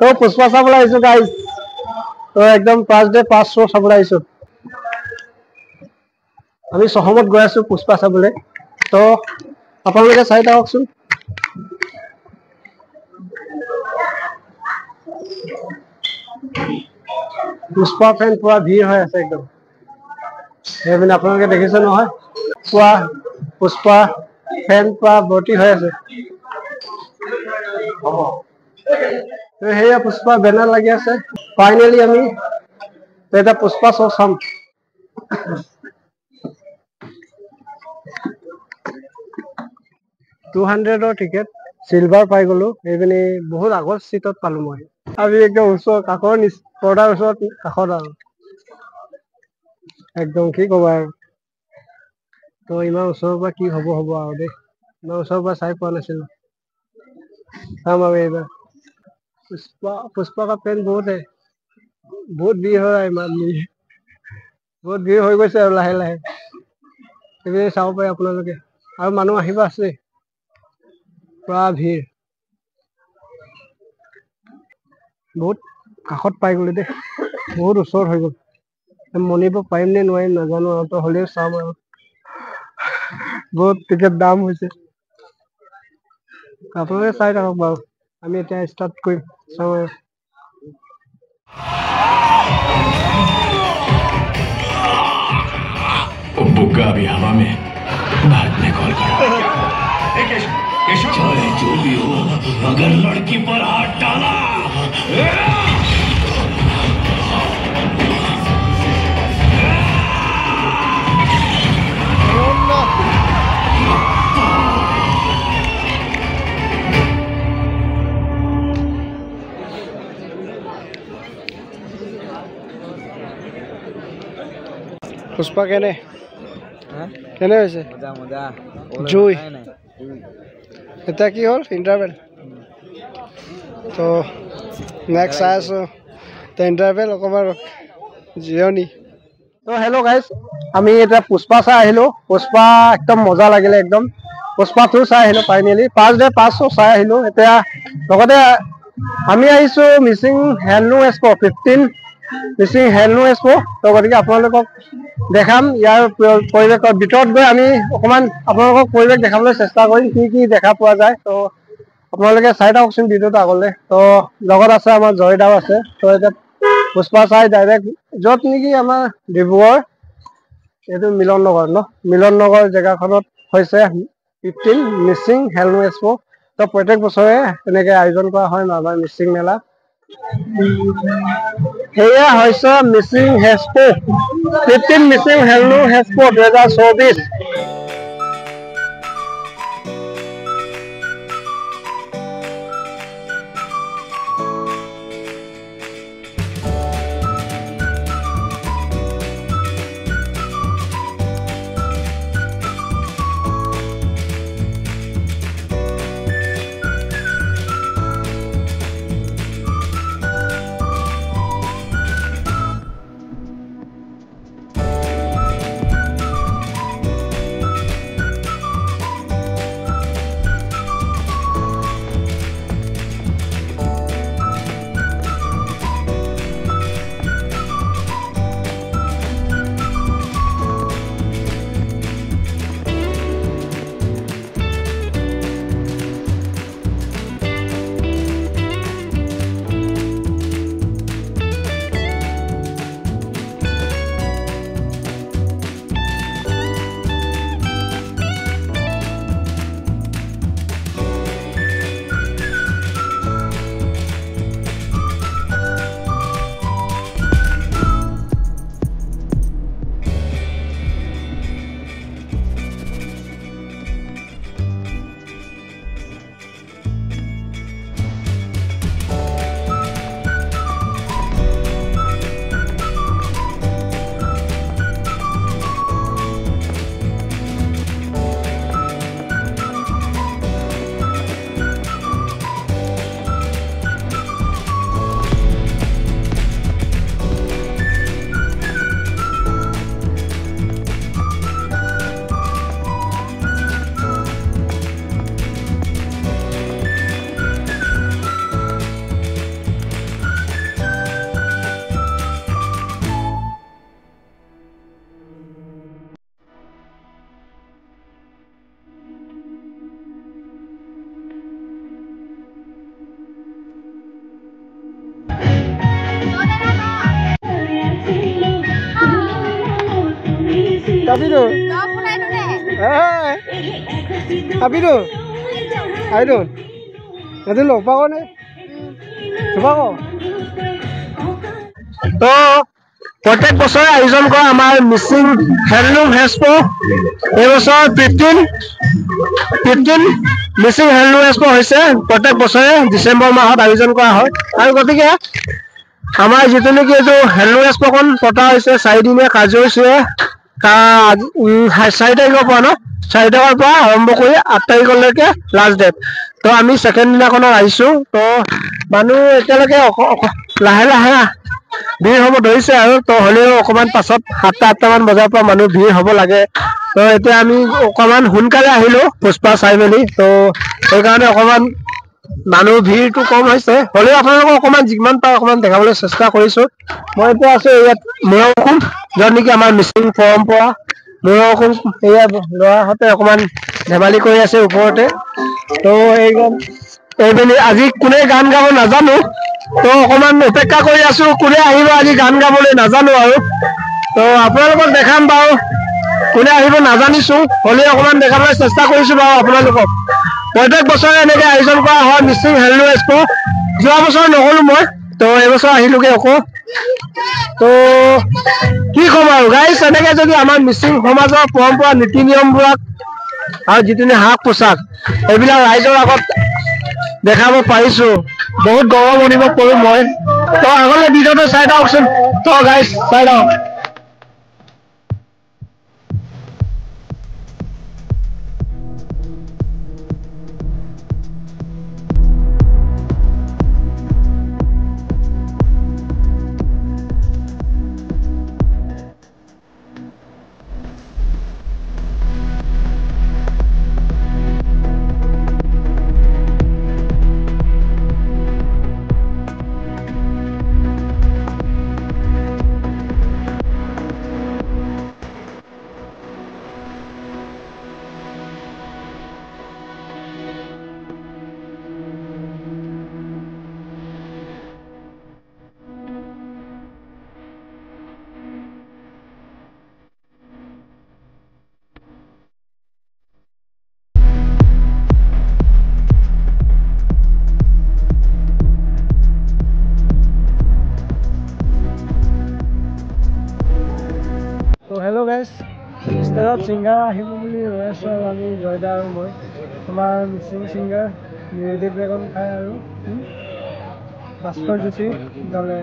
তো পুষ্পা চাবলৈ আহিছো গাইজ তো একদম ফাৰ্ষ্ট ডে ফাৰ্ষ্ট শ্ব' চাবলৈ আহিছো আমি চহমত গৈ আছো পুষ্পা চাবলৈ তো আপোনালোকে চাই থাককচোন পুষ্পা ফেন পুৰা ভিৰ হৈ আছে একদম সেইপিনে আপোনালোকে দেখিছে নহয় পুৰা পুষ্পা ফেন পুৰা ভৰ্তি হৈ আছে সেয়া পুষ্পা বেনাৰ লাগি আছে ফাইনেলি আমি এটা পুষ্পা শ্ব' চাম 200 টিকেট সিলভাৰ পাই গলো এইপিনে বহুত আগৰ সিটত পালো মই আমি একদম ওচৰ কাষৰ পৰ্দাৰ ওচৰত কাষত আৰু একদম কি ক'বা আৰু তো ইমান ওচৰৰ পৰা কি হ'ব আৰু দেই ইমান ওচৰৰ পৰা চাই পোৱা নাছিলো চাম আৰু এইবাৰ पुष्पा का फैन बहुत है बहुत भीड़ हो रहा है बहुत भीड़ हो गई और लाहे लाहे चाब पारे आपलोगे और मानुह आहिब आछे पूरा भीड़ बहुत काखत पाई गलो दे बहुत ऊसर हो गल मनिब पारिम ने नोवारिम नाजानो तो हलेও चाम और बहुत टिकेट दाम होइसे आपलोगे चाइ थाকক बारु आमी एटा स्टार्ट करिम चाम बुग्गा अभी हवा में भारत में कॉल करो चाहे जो भी हो अगर लड़की पर हाथ डाला पुष्पा केने केने होइसे मजा मजा जुई এটা কি হল ইন্টারভেল তো নেক্সট আছো তো ইন্টারভেল অকমান জিওনি তো হেল্ল গাইস আমি এটা পুষ্পা চাই আহিলো পুষ্পা একদম মজা লাগিলে একদম পুষ্পা 2 চাই আহিলো ফাইনালি 5 ডে 5 শো চাই আহিলো এটা লগতে আমি আহিছো মিসিং হেলনো এক্সপো 15 মিসিং হেলনো এক্সপো তো গতিকে আপোনালোকক দেখাম ইয়াৰ পৰিৱেশৰ ভিতৰত গৈ আমি অকমান আপোনালোকক পৰিৱেশ দেখাবলৈ চেষ্টা কৰিম কি দেখা পোৱা যায় তো আপোনালোকে চাই থাককচোন ভিডিঅ'টো আগলৈ তো লগত আছে আমাৰ জয়দাও আছে তো এটা পুষ্পা চাই ডাইৰেক্ট য'ত নেকি আমাৰ ডিব্ৰুগড় এইটো মিলন নগৰ জেগাখনত হৈছে 15 মিচিং হেলনো এক্সপো তো প্ৰত্যেক বছৰে এনেকৈ আয়োজন কৰা হয় আমাৰ মিচিং মেলা হেয়া হৈছে মিচিং এক্সপো 15 মিচিং হেলনো expo 2024 Abido. Abido. Abido. Nanti lupa kau nih. Coba kau. তো প্রত্যেক বছৰে আয়োজন কৰা আমাৰ মিচিং হেণ্ডলুম এক্সপো এই বছৰ 15 মিচিং হেণ্ডলুম এক্সপো হৈছে প্ৰত্যেক বছৰে ডিচেম্বৰ মাহত আয়োজন কৰা হয় আৰু গতিকে আমাৰ যিটো নেকি এইটো হেণ্ডলুম এক্সপোখন পতা হৈছে 4 দিনীয়া কাৰ্যসূচীৰে 4 তাৰিখৰ পৰা 4 তাৰিখৰ পৰা আৰম্ভ কৰি 8 তাৰিখলৈকে লাষ্ট ডেট তো আমি সেকেন্ড দিনাখনত আহিছো তো মানুহ এতিয়ালৈকে লাহে লাহে ভিৰ হ'ব ধৰিছে আৰু তো হলেও অকমান পাছত 7-8 মান বজাৰ পৰা মানুহ ভিৰ হ'ব লাগে তো এতিয়া আমি অকমান সোনকালে আহিলো পুষ্পা চাই মেলি তো সেইকাৰণে অকমান মানুহ ভিৰটো কম হৈছে হলেও আপোনালোকক অকমান যিমান পাৰো অকমান দেখাবলৈ চেষ্টা কৰিছো মই এতিয়া আছো ইয়াত মুৰকুম য'ত নেকি আমাৰ মিচিং পৰম্পৰা মুৰকুম এয়া ল'ৰাহঁতে অকমান ধেমালি কৰি আছে ওপৰতে তো এইবেলি আজি কোনে গান গাব নাজানো তো অকমান অপেক্ষা কৰি আছো কোনে আহিব আজি গান গাবলৈ নাজানো আৰু তো আপোনালোকক দেখাম বাৰু কোনে আহিব নাজানিছো হলে অকমান দেখাবলৈ চেষ্টা কৰিছো বাৰু আপোনালোকক প্ৰত্যেক বছৰে এনেকৈ আয়োজন কৰা হয় মিচিং হেণ্ডলুম এক্সপো যোৱা বছৰ নহলো মই তো এইবছৰ আহিলোগে আকৌ তো কি ক'ম আৰু গাইছ এনেকৈ যদি আমাৰ মিচিং সমাজৰ পৰম্পৰা নীতি নিয়মবিলাক আৰু যিটো সাজ পোছাক এইবিলাক ৰাইজৰ আগত দেখাব পাৰিছো বহুত গৌৰৱ অনুভৱ কৰো মই তো আগলৈ ভিডিঅ'টো চাই থাককচোন তো গাইছ চাই থাকক হেল্ল' গাইছ ষ্টেজত ছিংগাৰ আহিব বুলি ৰৈ আছোঁ আৰু আমি জয়দা আৰু মই তোমাৰ মিচিং ছিংগাৰ নিৰুদ্বীপ ড্ৰেগন খাই আৰু ভাস্কৰ জ্যোতি দলে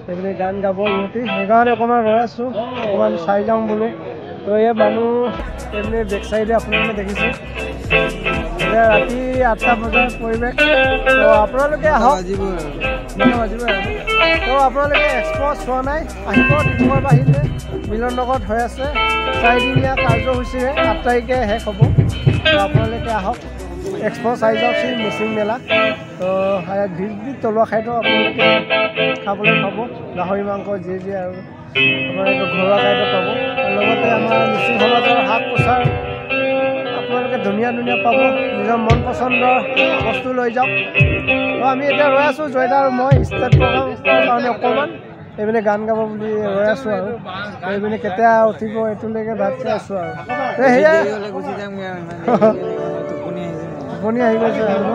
এইপিনে গান গাব ইহঁতি সেইকাৰণে অকণমান ৰৈ আছোঁ অকণমান চাই যাওঁ বোলো তো এই মানুহ এইপিনে বেক চাইডে আপোনালোকে দেখিছে এতিয়া ৰাতি 8টা বজাৰ পৰিৱেশ তো আপোনালোকে আহক তো আপোনালোকে এক্সপো চোৱা নাই আহিব ডিব্ৰুগড় বাহিৰে মিলন নগৰত হৈ আছে 4 দিনীয়া কাৰ্যসূচীৰে 8 তাৰিখে শেষ হ'ব তো আপোনালোকে আহক এক্সপো চাই যাওকচোন মিচিং মেলা তো ভিৰ তলুৱা খাদ্য আপোনালোকে খাবলৈ পাব গাহৰি মাংস যি আৰু আপোনালোকে ঘৰুৱা খাদ্য পাব আৰু লগতে আমাৰ মিচিং সমাজৰ সাজ পোছাক আপোনালোকে ধুনীয়া ধুনীয়া পাব নিজৰ মন পচন্দৰ বস্তু লৈ যাওক তো আমি এতিয়া ৰৈ আছোঁ জয়দা আৰু মই ষ্টেজ প্ৰগ্ৰামৰ কাৰণে অকণমান এইপিনে গান গাব বুলি ৰৈ আছোঁ আৰু এইপিনে কেতিয়া উঠিব এইটোলৈকে ভাত চাই আছোঁ আৰু সেয়াই টোপনি আহি গৈছে আৰু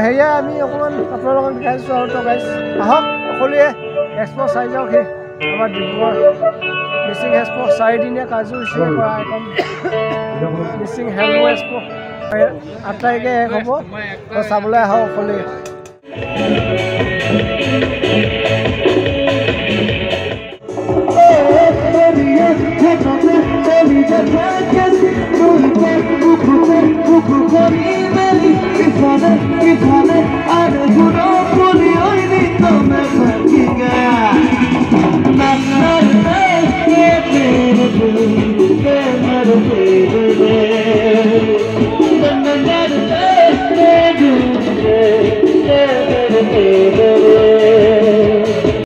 সেয়াই আমি অকণমান আপোনালোকক দেখাইছোঁ আৰু তো গাইছ আহক সকলোৱে এক্সপো চাই যাওক সেই আমাৰ ডিব্ৰুগড় মিচিং এক্সপো 4 দিনীয়া কাৰ্যসূচীৰে কৰা এখন মিচিং হেণ্ডলুম এক্সপো 8 তাৰিখে শেষ হ'ব তো চাবলৈ আহক সকলোৱে Hey,